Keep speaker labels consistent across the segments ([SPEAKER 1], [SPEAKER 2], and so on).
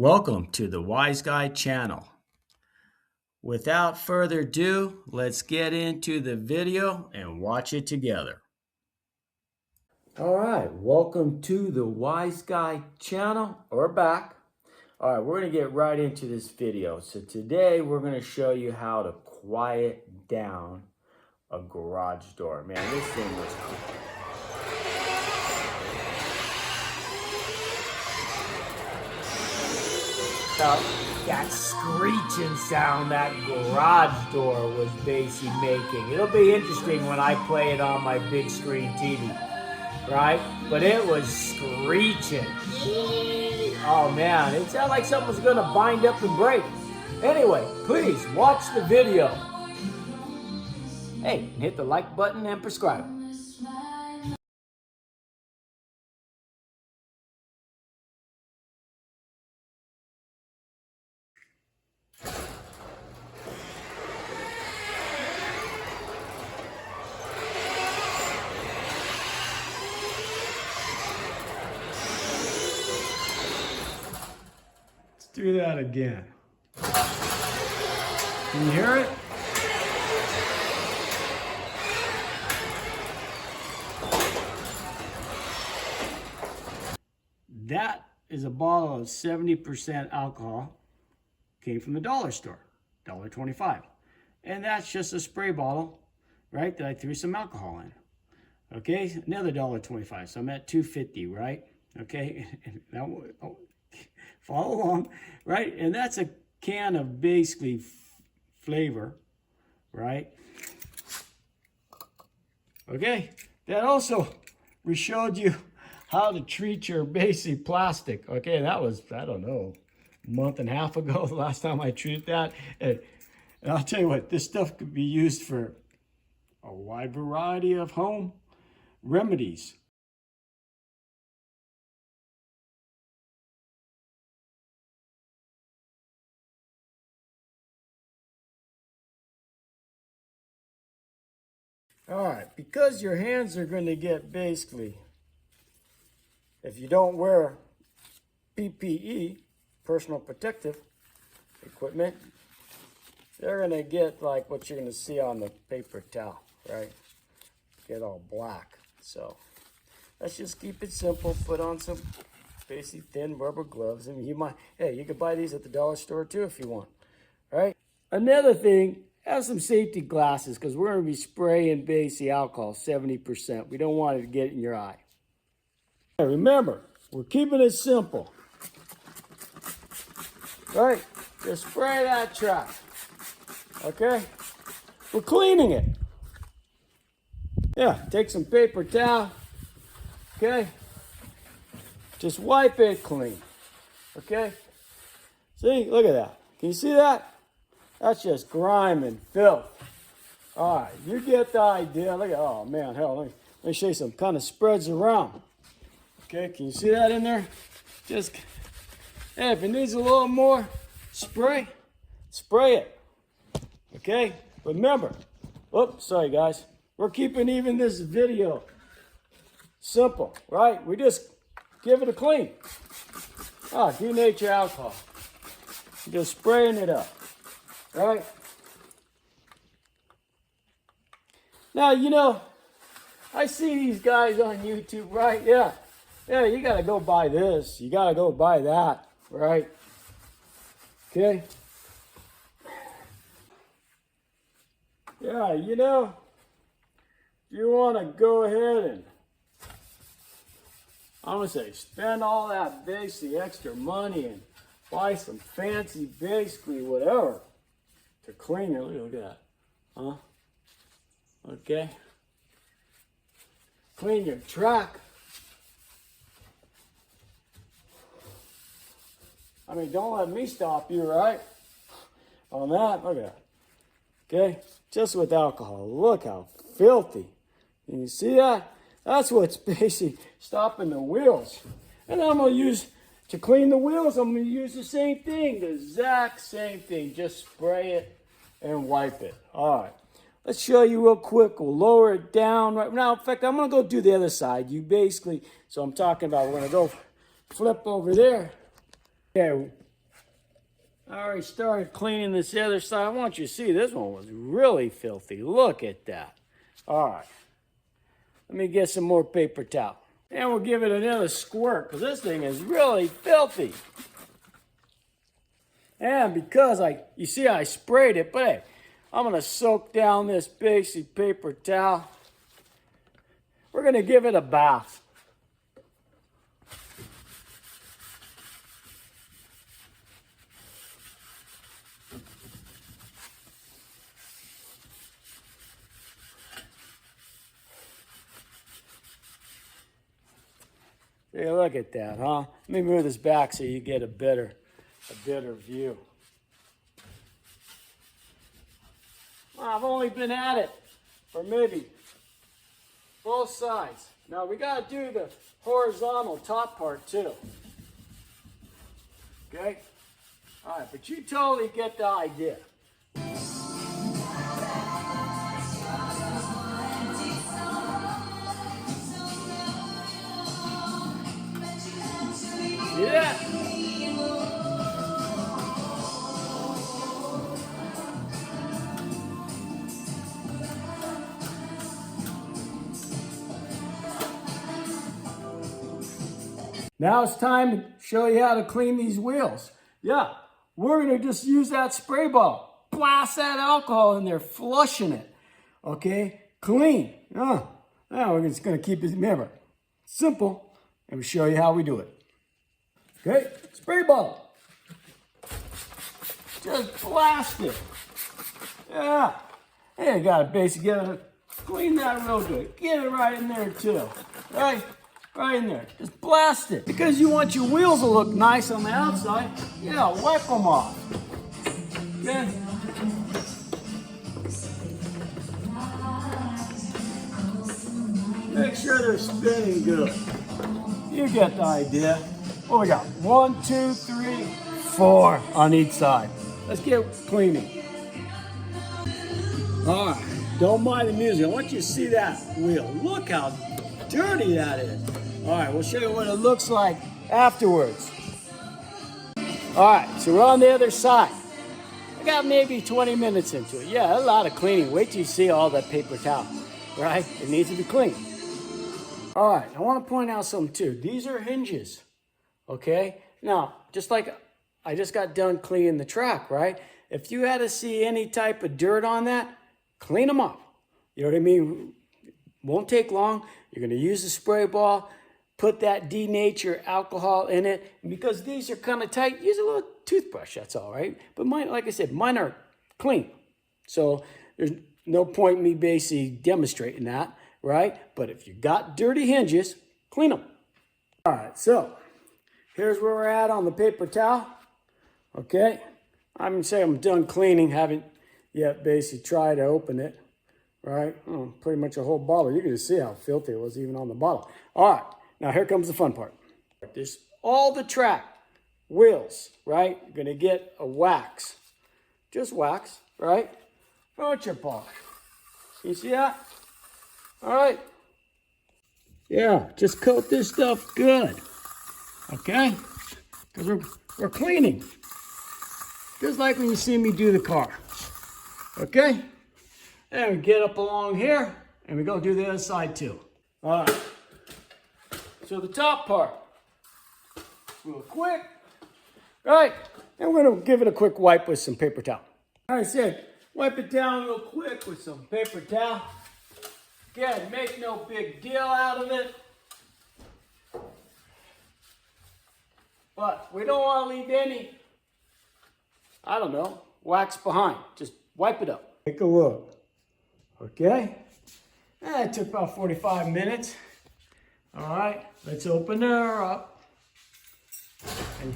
[SPEAKER 1] Welcome to the Wise Guy channel. Without further ado, let's get into the video and watch it together. All right, welcome to the Wise Guy channel. We're back. All right, we're going to get right into this video. So today we're going to show you how to quiet down a garage door. Man, this thing was cool. That screeching sound that garage door was basically making. It'll be interesting when I play it on my big screen TV, right? But it was screeching. Oh man, it sounded like something was gonna bind up and break. Anyway, please watch the video. Hey, hit the like button and subscribe. Do that again. Can you hear it? That is a bottle of 70% alcohol. Came from the dollar store, $1.25. And that's just a spray bottle, right, that I threw some alcohol in. Okay, another $1.25, so I'm at $2.50, right? Okay, now, follow along, right? And that's a can of basically flavor, right? Okay, that also, we showed you how to treat your basic plastic. Okay, that was, I don't know, a month and a half ago, the last time I treated that. And I'll tell you what, this stuff could be used for a wide variety of home remedies. All right, because your hands are going to get basically, if you don't wear PPE, personal protective equipment, they're going to get like what you're going to see on the paper towel, right? Get all black. So let's just keep it simple. Put on some basic thin rubber gloves. I mean, you might, hey, you could buy these at the dollar store too if you want, right? Another thing, have some safety glasses because we're going to be spraying basic alcohol, 70%. We don't want it to get in your eye. Remember, we're keeping it simple. Right? Just spray that trap. Okay? We're cleaning it. Yeah, take some paper towel. Okay? Just wipe it clean. Okay? See? Look at that. Can you see that? That's just grime and filth. All right, you get the idea. Look at, oh man, hell, let me show you some kind of spreads around. Okay, can you see that in there? Just, hey, if it needs a little more spray it. Okay, but remember, oops, sorry guys, we're keeping even this video simple, right? We just give it a clean. Denature alcohol. Just spraying it up. Right? Now, you know, I see these guys on YouTube, right? Yeah, you got to go buy this. You got to go buy that, right? Okay? Yeah, you know, you want to go ahead and, I'm going to say, spend all that basic extra money and buy some fancy, basically, whatever. To clean it, look at that, huh? Okay. Clean your truck. I mean, don't let me stop you, right? On that, look at that. Okay, just with alcohol, look how filthy. Can you see that? That's what's basically stopping the wheels. And I'm gonna use, to clean the wheels, I'm going to use the same thing, the exact same thing. Just spray it and wipe it. All right. Let's show you real quick. We'll lower it down right now. In fact, I'm going to go do the other side. So I'm talking about, we're going to go flip over there. Okay, I already started cleaning this other side. I want you to see this one was really filthy. Look at that. All right. Let me get some more paper towel. And we'll give it another squirt because this thing is really filthy. And because you see I sprayed it, but hey, I'm going to soak down this basic paper towel. We're going to give it a bath. Hey, look at that, huh? Let me move this back so you get a better view. Well, I've only been at it for maybe both sides. Now we got to do the horizontal top part too. Okay? All right, but you totally get the idea. See that? Now it's time to show you how to clean these wheels. Yeah, we're going to just use that spray bottle. Blast that alcohol in there, flushing it. Okay, clean. Now we're just going to keep it, remember, simple, and we'll show you how we do it. Okay, spray bottle. Just blast it. Yeah. Hey, you got to basically get it, clean that real good. Get it right in there too. Right in there. Just blast it. Because you want your wheels to look nice on the outside, yeah, wipe them off. Okay? Make sure they're spinning good. You get the idea. What we got? 1, 2, 3, 4 on each side. Let's get cleaning. All right, don't mind the music. I want you to see that wheel. Look how dirty that is. All right, we'll show you what it looks like afterwards. All right, so we're on the other side. I got maybe 20 minutes into it. Yeah, a lot of cleaning. Wait till you see all that paper towel, right? It needs to be cleaned. All right, I want to point out something too. These are hinges, okay? Now, just like I just got done cleaning the track, right? If you had to see any type of dirt on that, clean them up. You know what I mean? Won't take long. You're going to use the spray ball, put that denature alcohol in it. And because these are kind of tight, use a little toothbrush, that's all right. But mine, like I said, mine are clean. So there's no point in me basically demonstrating that, right? But if you got dirty hinges, clean them. All right, so here's where we're at on the paper towel. Okay, I'm going to say I'm done cleaning. Haven't yet basically tried to open it, right? Oh, pretty much a whole bottle. You can just see how filthy it was even on the bottle. All right, now here comes the fun part. There's all the track wheels, right? You're going to get a wax. Just wax, right? Furniture polish. You see that? All right. Yeah, just coat this stuff good. Okay? Because we're cleaning. Just like when you see me do the car. Okay? And we get up along here, and we go do the other side too. All right. So the top part, real quick, right? And we're gonna give it a quick wipe with some paper towel. Like I said, wipe it down real quick with some paper towel. Again, make no big deal out of it. But we don't want to leave any, I don't know, wax behind. Just wipe it up. Take a look. Okay? It took about 45 minutes. All right, let's open her up. And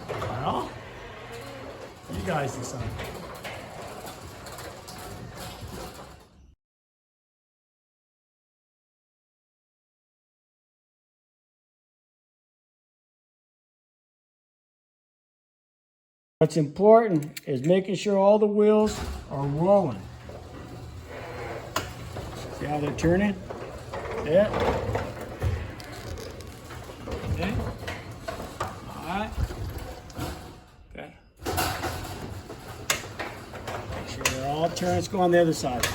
[SPEAKER 1] well, you guys decide. What's important is making sure all the wheels are rolling. See how they're turning? Yeah. Okay. All right. Okay. Make sure they're all turned. Let's go on the other side.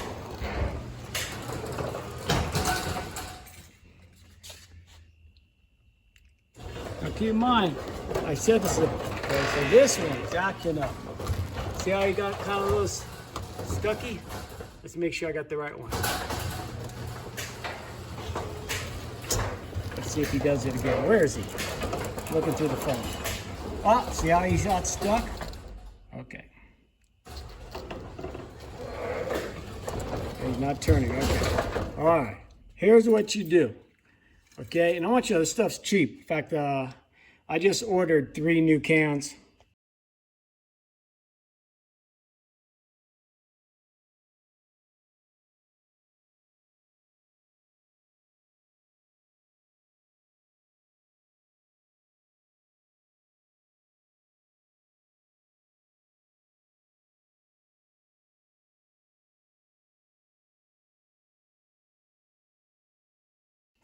[SPEAKER 1] Now keep in mind, I said this is okay, so this one is acting up. See how you got kind of a little stucky? Let's make sure I got the right one. Let's see if he does it again. Where is he? Looking through the phone. Oh, see how he got stuck? Okay. He's not turning. Okay. All right. Here's what you do. Okay, and I want you to know this stuff's cheap. In fact, I just ordered 3 new cans.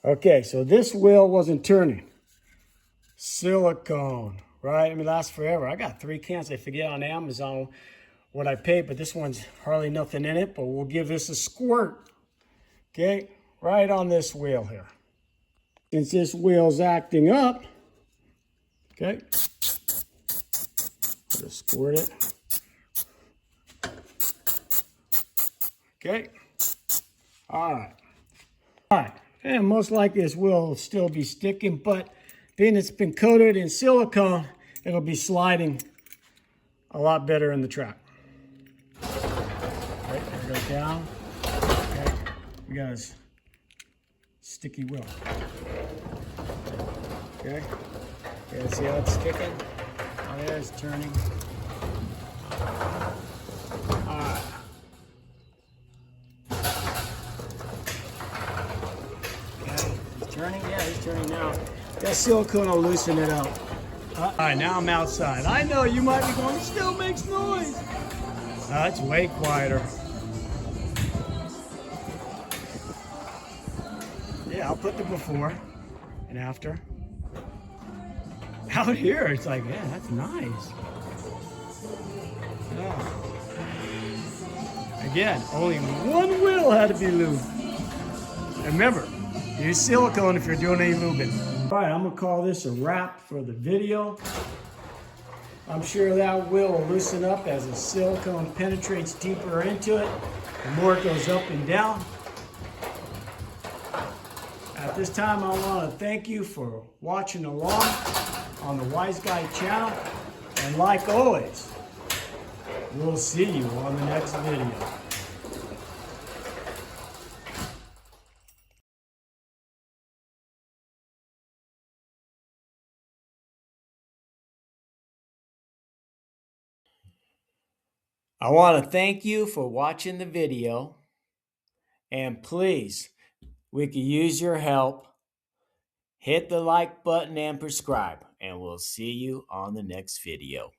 [SPEAKER 1] Okay, so this wheel wasn't turning. Silicone, right? I mean, it lasts forever. I got 3 cans. I forget on Amazon what I paid, but this one's hardly nothing in it, but we'll give this a squirt. Okay, right on this wheel here. Since this wheel's acting up, okay, just squirt it. Okay, all right. All right, and most likely this wheel will still be sticking, but being it's been coated in silicone, it'll be sliding a lot better in the track. Right, there it goes down. Okay, we got a sticky wheel. Okay, yeah, see how it's sticking? Oh, there it's turning. All right. Okay, he's turning. Yeah, he's turning now. That silicone will loosen it up. All right, now I'm outside. I know you might be going, it still makes noise. It's way quieter. Yeah, I'll put the before and after. Out here, it's like, yeah, that's nice. Yeah. Again, only one wheel had to be lubed. And remember, use silicone if you're doing any lubing. All right, I'm gonna call this a wrap for the video. I'm sure that wheel will loosen up as the silicone penetrates deeper into it. The more it goes up and down. At this time, I want to thank you for watching along on the Wise Guy channel. And like always, we'll see you on the next video. I want to thank you for watching the video. And please, we could use your help. Hit the like button and subscribe. And we'll see you on the next video.